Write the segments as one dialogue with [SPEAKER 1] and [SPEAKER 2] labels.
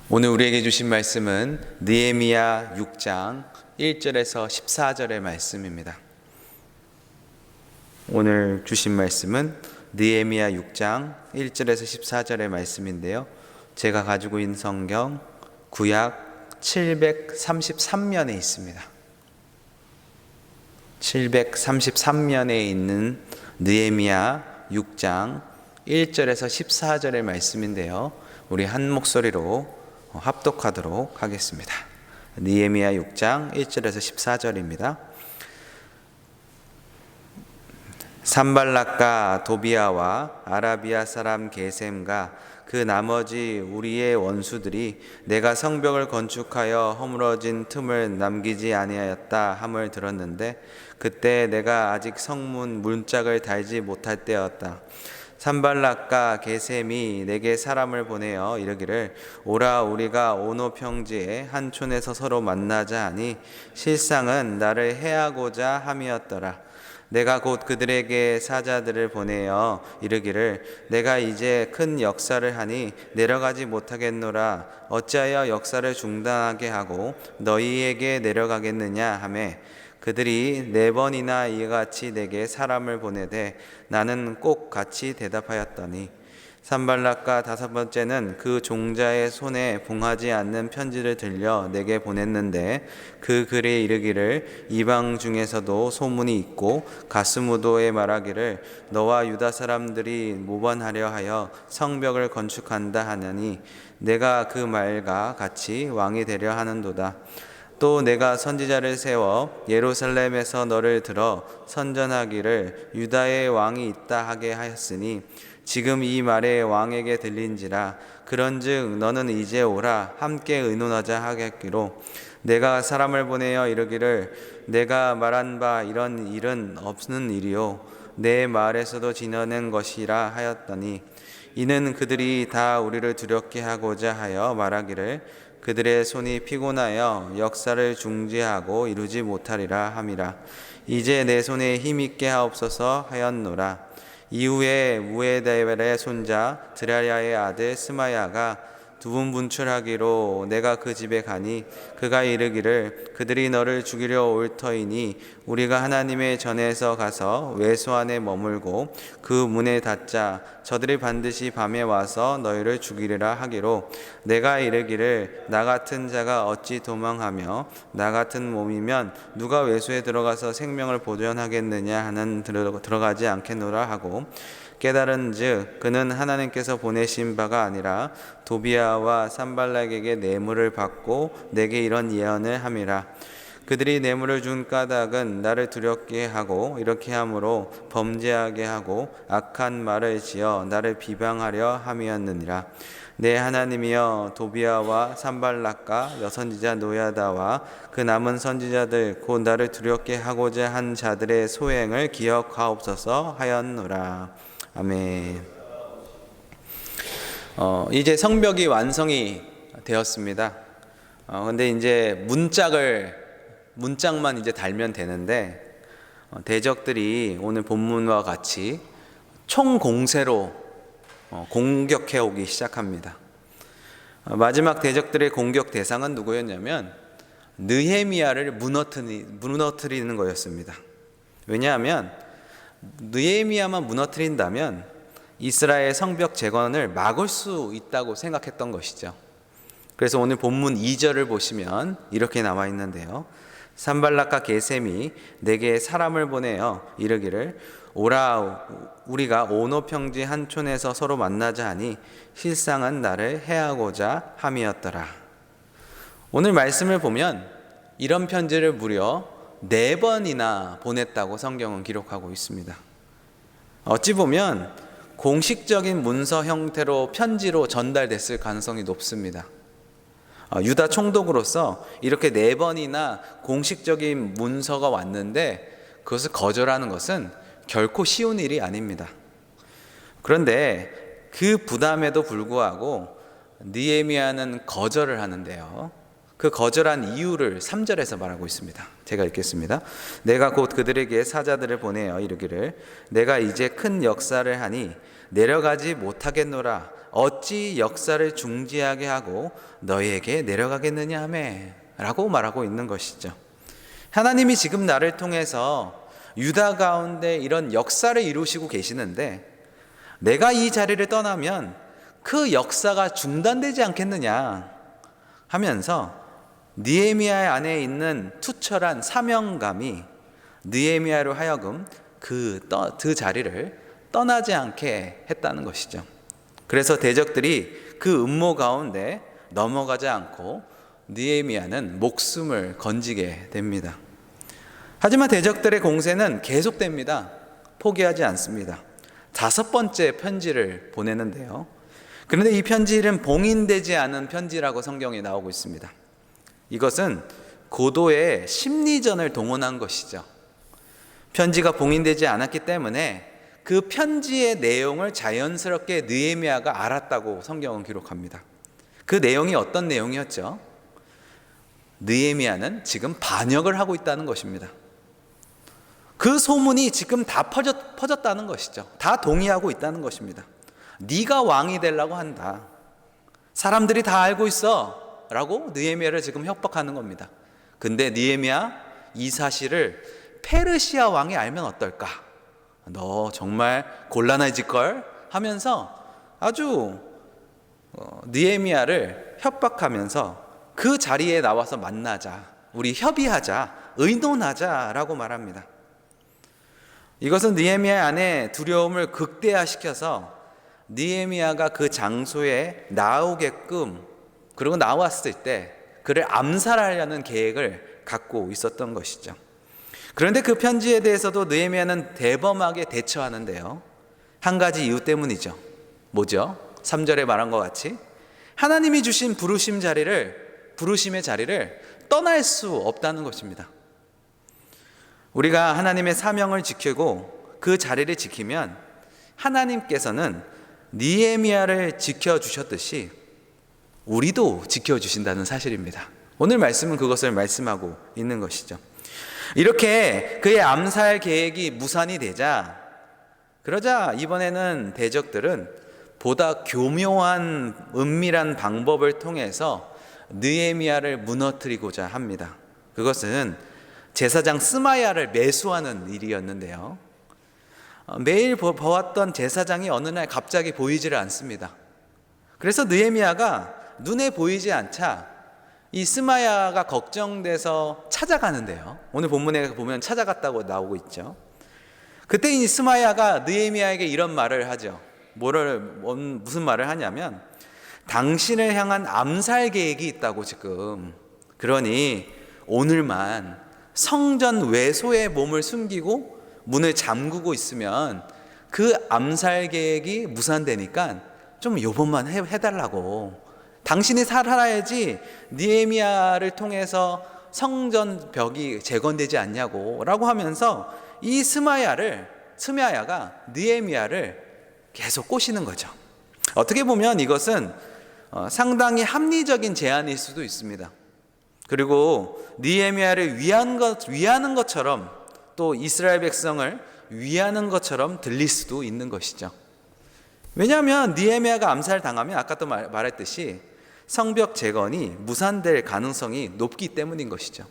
[SPEAKER 1] 오늘 우리에게 주신 말씀은 느헤미야 6장 1절에서 14절의 말씀입니다. 오늘 주신 말씀은 느헤미야 6장 1절에서 14절의 말씀인데요. 제가 가지고 있는 성경 구약 733면에 있습니다. 733면에 있는 느헤미야 6장 1절에서 14절의 말씀인데요. 우리 한 목소리로 합독하도록 하겠습니다. 느헤미야 6장 1절에서 14절입니다. 산발락과 도비아와 아라비아 사람 게셈과 그 나머지 우리의 원수들이 내가 성벽을 건축하여 허물어진 틈을 남기지 아니하였다 함을 들었는데 그때 내가 아직 성문 문짝을 달지 못할 때였다. 산발락과 게셈이 내게 사람을 보내어 이르기를 오라 우리가 오노 평지의 한 촌에서 서로 만나자 하니 실상은 나를 해하고자 함이었더라. 내가 곧 그들에게 사자들을 보내어 이르기를 내가 이제 큰 역사를 하니 내려가지 못하겠노라. 어찌하여 역사를 중단하게 하고 너희에게 내려가겠느냐 하매 그들이 4번이나 이같이 내게 사람을 보내되 나는 꼭 같이 대답하였더니 산발락과 5번째는 그 종자의 손에 봉하지 않는 편지를 들려 내게 보냈는데 그 글에 이르기를 이방 중에서도 소문이 있고 가스무도에 말하기를 너와 유다 사람들이 모반하려 하여 성벽을 건축한다 하느니 내가 그 말과 같이 왕이 되려 하는도다. 또 내가 선지자를 세워 예루살렘에서 너를 들어 선전하기를 유다의 왕이 있다 하게 하였으니 지금 이 말에 왕에게 들린지라. 그런즉 너는 이제 오라 함께 의논하자 하겠기로 내가 사람을 보내어 이르기를 내가 말한 바 이런 일은 없는 일이요 내 말에서도 지어낸 것이라 하였더니 이는 그들이 다 우리를 두렵게 하고자 하여 말하기를 그들의 손이 피곤하여 역사를 중지하고 이루지 못하리라 함이라. 이제 내 손에 힘 있게 하옵소서 하였노라. 이후에 무에다벨의 손자 드라야의 아들 스마야가 두분 분출하기로 내가 그 집에 가니 그가 이르기를 그들이 너를 죽이려 올 터이니 우리가 하나님의 전에서 가서 외소 안에 머물고 그 문에 닫자. 저들이 반드시 밤에 와서 너희를 죽이리라 하기로 내가 이르기를 나 같은 자가 어찌 도망하며 나 같은 몸이면 누가 외소에 들어가서 생명을 보존하겠느냐 하는 들어가지 않겠노라 하고 깨달은즉 그는 하나님께서 보내신 바가 아니라 도비아와 산발락에게 뇌물을 받고 내게 이런 예언을 함이라. 그들이 뇌물을 준 까닭은 나를 두렵게 하고 이렇게 함으로 범죄하게 하고 악한 말을 지어 나를 비방하려 함이었느니라. 내 하나님이여 도비아와 산발락과 여선지자 노야다와 그 남은 선지자들 곧 나를 두렵게 하고자 한 자들의 소행을 기억하옵소서 하였노라. 아멘. 이제 성벽이 완성이 되었습니다. 근데 이제 문짝만 이제 달면 되는데 대적들이 오늘 본문과 같이 총공세로 공격해 오기 시작합니다. 마지막 대적들의 공격 대상은 누구였냐면 느헤미야를 무너뜨리는 거였습니다. 왜냐하면 느헤미야만 무너뜨린다면 이스라엘 성벽 재건을 막을 수 있다고 생각했던 것이죠. 그래서 오늘 본문 2절을 보시면 이렇게 나와 있는데요. 산발락과 게셈이 내게 사람을 보내어 이르기를 오라 우리가 오노 평지 한 촌에서 서로 만나자 하니 실상은 나를 해하고자 함이었더라. 오늘 말씀을 보면 이런 편지를 무려 4번이나 보냈다고 성경은 기록하고 있습니다. 어찌 보면 공식적인 문서 형태로 편지로 전달됐을 가능성이 높습니다. 유다 총독으로서 이렇게 4번이나 공식적인 문서가 왔는데 그것을 거절하는 것은 결코 쉬운 일이 아닙니다. 그런데 그 부담에도 불구하고 느헤미야는 거절을 하는데요. 그 거절한 이유를 3절에서 말하고 있습니다. 제가 읽겠습니다. 내가 곧 그들에게 사자들을 보내어 이르기를 내가 이제 큰 역사를 하니 내려가지 못하겠노라. 어찌 역사를 중지하게 하고 너희에게 내려가겠느냐 하매 라고 말하고 있는 것이죠. 하나님이 지금 나를 통해서 유다 가운데 이런 역사를 이루시고 계시는데 내가 이 자리를 떠나면 그 역사가 중단되지 않겠느냐 하면서 느헤미야 안에 있는 투철한 사명감이 느헤미야로 하여금 그 자리를 떠나지 않게 했다는 것이죠. 그래서 대적들이 그 음모 가운데 넘어가지 않고 느헤미야는 목숨을 건지게 됩니다. 하지만 대적들의 공세는 계속됩니다. 포기하지 않습니다. 5번째 편지를 보내는데요. 그런데 이 편지는 봉인되지 않은 편지라고 성경에 나오고 있습니다. 이것은 고도의 심리전을 동원한 것이죠. 편지가 봉인되지 않았기 때문에 그 편지의 내용을 자연스럽게 느헤미야가 알았다고 성경은 기록합니다. 그 내용이 어떤 내용이었죠? 느헤미야는 지금 반역을 하고 있다는 것입니다. 그 소문이 지금 다 퍼졌다는 것이죠. 다 동의하고 있다는 것입니다. 네가 왕이 되려고 한다. 사람들이 다 알고 있어 라고 느헤미야를 지금 협박하는 겁니다. 근데 느헤미야, 이 사실을 페르시아 왕이 알면 어떨까? 너 정말 곤란해질걸? 하면서 아주 느헤미야를 협박하면서 그 자리에 나와서 만나자, 우리 협의하자, 의논하자 라고 말합니다. 이것은 느헤미야 안에 두려움을 극대화시켜서 느헤미야가 그 장소에 나오게끔, 그리고 나왔을 때 그를 암살하려는 계획을 갖고 있었던 것이죠. 그런데 그 편지에 대해서도 느헤미야는 대범하게 대처하는데요. 한 가지 이유 때문이죠. 뭐죠? 3절에 말한 것 같이 하나님이 주신 부르심의 자리를 떠날 수 없다는 것입니다. 우리가 하나님의 사명을 지키고 그 자리를 지키면 하나님께서는 느헤미야를 지켜주셨듯이 우리도 지켜주신다는 사실입니다. 오늘 말씀은 그것을 말씀하고 있는 것이죠. 이렇게 그의 암살 계획이 무산이 그러자 이번에는 대적들은 보다 교묘한 은밀한 방법을 통해서 느헤미야를 무너뜨리고자 합니다. 그것은 제사장 스마야를 매수하는 일이었는데요. 매일 보았던 제사장이 어느 날 갑자기 보이지를 않습니다. 그래서 느헤미야가 눈에 보이지 않자 이 스마야가 걱정돼서 찾아가는데요. 오늘 본문에 보면 찾아갔다고 나오고 있죠. 그때 이 스마야가 느헤미야에게 이런 말을 하죠. 무슨 말을 하냐면 당신을 향한 암살 계획이 있다고 지금. 그러니 오늘만 성전 외소에 몸을 숨기고 문을 잠그고 있으면 그 암살 계획이 무산되니까 좀 요번만 해달라고. 당신이 살아야지 느헤미야를 통해서 성전 벽이 재건되지 않냐고 라고 하면서 이 스마야가 느헤미야를 계속 꼬시는 거죠. 어떻게 보면 이것은 상당히 합리적인 제안일 수도 있습니다. 그리고 느헤미야를 위하는 것처럼 또 이스라엘 백성을 위하는 것처럼 들릴 수도 있는 것이죠. 왜냐하면 느헤미야가 암살당하면 아까도 말했듯이 성벽 재건이 무산될 가능성이 높기 때문인 것이죠.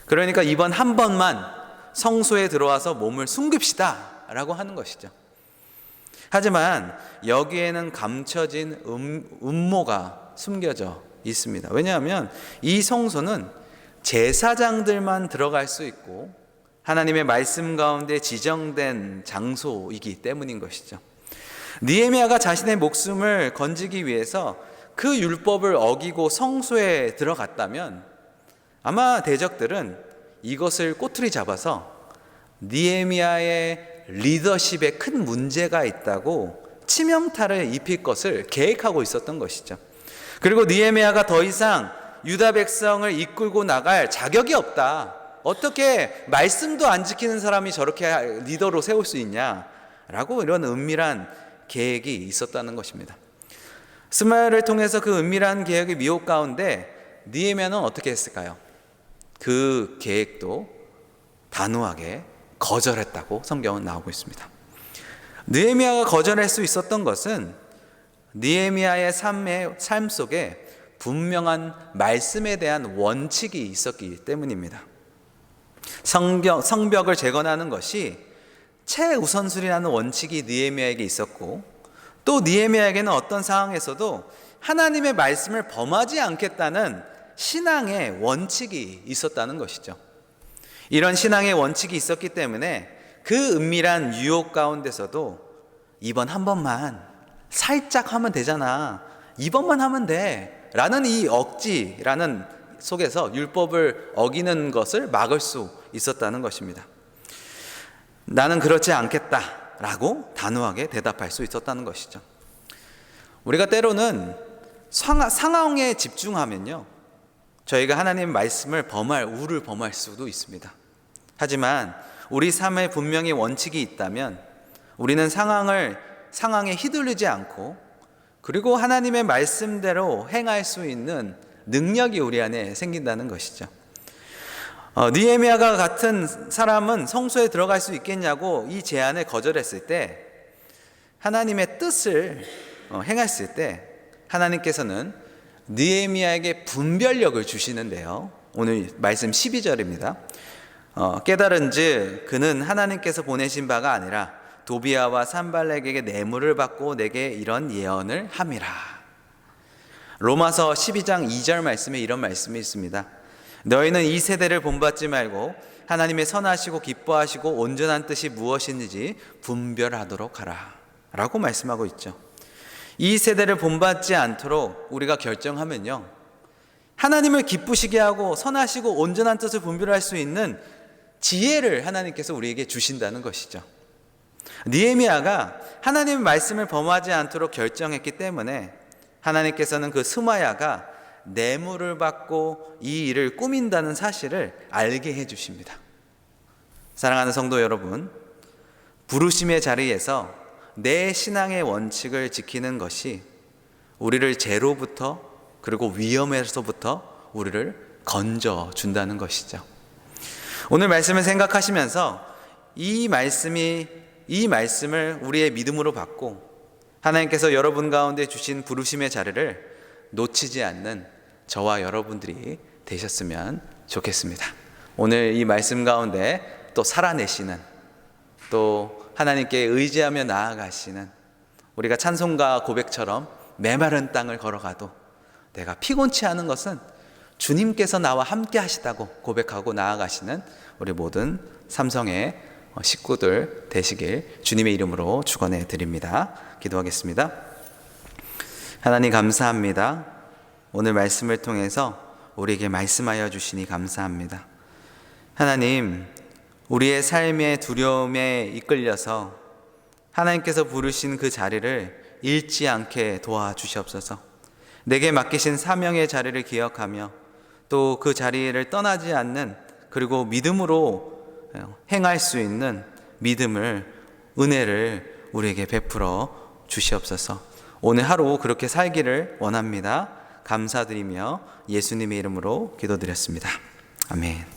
[SPEAKER 1] 그러니까 이번 한 번만 성소에 들어와서 몸을 숨깁시다 라고 하는 것이죠. 하지만 여기에는 감춰진 음모가 숨겨져 있습니다. 왜냐하면 이 성소는 제사장들만 들어갈 수 있고 하나님의 말씀 가운데 지정된 장소이기 때문인 것이죠. 느헤미야가 자신의 목숨을 건지기 위해서 그 율법을 어기고 성소에 들어갔다면 아마 대적들은 이것을 꼬투리 잡아서 느헤미야의 리더십에 큰 문제가 있다고 치명타를 입힐 것을 계획하고 있었던 것이죠. 그리고 느헤미야가 더 이상 유다 백성을 이끌고 나갈 자격이 없다. 어떻게 말씀도 안 지키는 사람이 저렇게 리더로 세울 수 있냐라고 이런 은밀한 계획이 있었다는 것입니다. 스마야를 통해서 그 은밀한 계획의 미혹 가운데 느헤미야는 어떻게 했을까요? 그 계획도 단호하게 거절했다고 성경은 나오고 있습니다. 느헤미야가 거절할 수 있었던 것은 느헤미야의 삶 속에 분명한 말씀에 대한 원칙이 있었기 때문입니다. 성벽을 재건하는 것이 최우선순위라는 원칙이 느헤미야에게 있었고, 또 느헤미야에게는 어떤 상황에서도 하나님의 말씀을 범하지 않겠다는 신앙의 원칙이 있었다는 것이죠. 이런 신앙의 원칙이 있었기 때문에 그 은밀한 유혹 가운데서도 이번 한 번만 살짝 하면 되잖아, 이번만 하면 돼 라는 이 억지라는 속에서 율법을 어기는 것을 막을 수 있었다는 것입니다. 나는 그렇지 않겠다 라고 단호하게 대답할 수 있었다는 것이죠. 우리가 때로는 상황에 집중하면요, 저희가 하나님 말씀을 우를 범할 수도 있습니다. 하지만 우리 삶에 분명히 원칙이 있다면 우리는 상황에 휘둘리지 않고, 그리고 하나님의 말씀대로 행할 수 있는 능력이 우리 안에 생긴다는 것이죠. 느헤미야가 같은 사람은 성소에 들어갈 수 있겠냐고 이 제안을 거절했을 때, 하나님의 뜻을 행했을 때 하나님께서는 느헤미야에게 분별력을 주시는데요, 오늘 말씀 12절입니다. 깨달은즉 그는 하나님께서 보내신 바가 아니라 도비야와 산발렉에게 뇌물을 받고 내게 이런 예언을 함이라. 로마서 12장 2절 말씀에 이런 말씀이 있습니다. 너희는 이 세대를 본받지 말고 하나님의 선하시고 기뻐하시고 온전한 뜻이 무엇인지 분별하도록 하라 라고 말씀하고 있죠. 이 세대를 본받지 않도록 우리가 결정하면요, 하나님을 기쁘시게 하고 선하시고 온전한 뜻을 분별할 수 있는 지혜를 하나님께서 우리에게 주신다는 것이죠. 느헤미야가 하나님의 말씀을 범하지 않도록 결정했기 때문에 하나님께서는 그 스마야가 뇌물을 받고 이 일을 꾸민다는 사실을 알게 해주십니다. 사랑하는 성도 여러분, 부르심의 자리에서 내 신앙의 원칙을 지키는 것이 우리를 죄로부터, 그리고 위험에서부터 우리를 건져준다는 것이죠. 오늘 말씀을 생각하시면서 이 말씀을 우리의 믿음으로 받고 하나님께서 여러분 가운데 주신 부르심의 자리를 놓치지 않는 저와 여러분들이 되셨으면 좋겠습니다. 오늘 이 말씀 가운데 또 살아내시는, 또 하나님께 의지하며 나아가시는, 우리가 찬송가 고백처럼 메마른 땅을 걸어가도 내가 피곤치 않은 것은 주님께서 나와 함께 하시다고 고백하고 나아가시는 우리 모든 삼성의 식구들 되시길 주님의 이름으로 축원해 드립니다. 기도하겠습니다. 하나님 감사합니다. 오늘 말씀을 통해서 우리에게 말씀하여 주시니 감사합니다. 하나님, 우리의 삶의 두려움에 이끌려서 하나님께서 부르신 그 자리를 잃지 않게 도와주시옵소서. 내게 맡기신 사명의 자리를 기억하며 또 그 자리를 떠나지 않는, 그리고 믿음으로 행할 수 있는 믿음을, 은혜를 우리에게 베풀어 주시옵소서. 오늘 하루 그렇게 살기를 원합니다. 감사드리며 예수님의 이름으로 기도드렸습니다. 아멘.